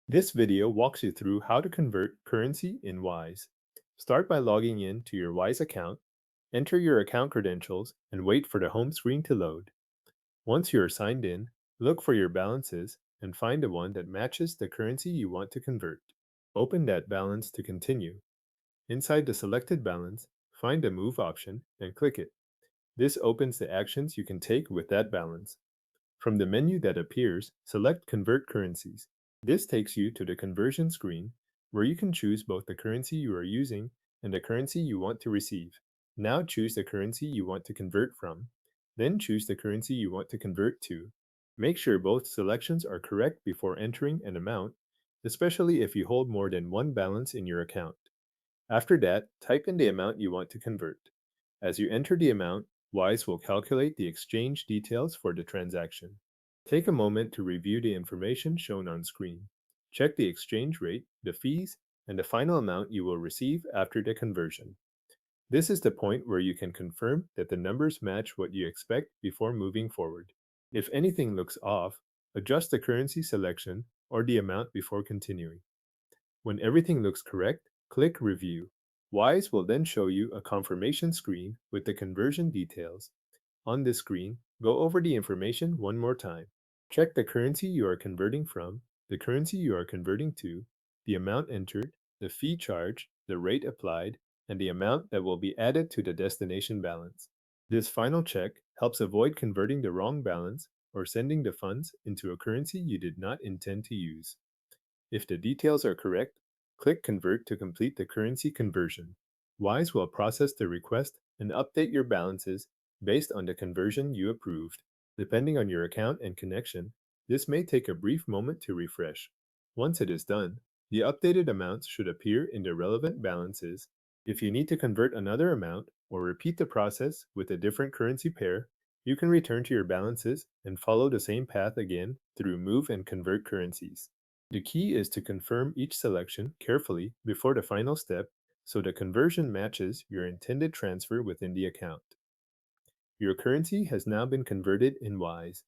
This video walks you through how to convert currency in Wise. Start by logging in to your Wise account, enter your account credentials, and wait for the home screen to load. Once you are signed in, look for your balances and find the one that matches the currency you want to convert. Open that balance to continue. Inside the selected balance, find the Move option and click it. This opens the actions you can take with that balance. From the menu that appears, select Convert Currencies. This takes you to the conversion screen, where you can choose both the currency you are using and the currency you want to receive. Now choose the currency you want to convert from, then choose the currency you want to convert to. Make sure both selections are correct before entering an amount, especially if you hold more than one balance in your account. After that, type in the amount you want to convert. As you enter the amount, Wise will calculate the exchange details for the transaction. Take a moment to review the information shown on screen. Check the exchange rate, the fees, and the final amount you will receive after the conversion. This is the point where you can confirm that the numbers match what you expect before moving forward. If anything looks off, adjust the currency selection or the amount before continuing. When everything looks correct, click Review. Wise will then show you a confirmation screen with the conversion details. On this screen, go over the information one more time. Check the currency you are converting from, the currency you are converting to, the amount entered, the fee charged, the rate applied, and the amount that will be added to the destination balance. This final check helps avoid converting the wrong balance or sending the funds into a currency you did not intend to use. If the details are correct, click Convert to complete the currency conversion. Wise will process the request and update your balances based on the conversion you approved. Depending on your account and connection, this may take a brief moment to refresh. Once it is done, the updated amounts should appear in the relevant balances. If you need to convert another amount or repeat the process with a different currency pair, you can return to your balances and follow the same path again through Move and Convert Currencies. The key is to confirm each selection carefully before the final step so the conversion matches your intended transfer within the account. Your currency has now been converted in Wise.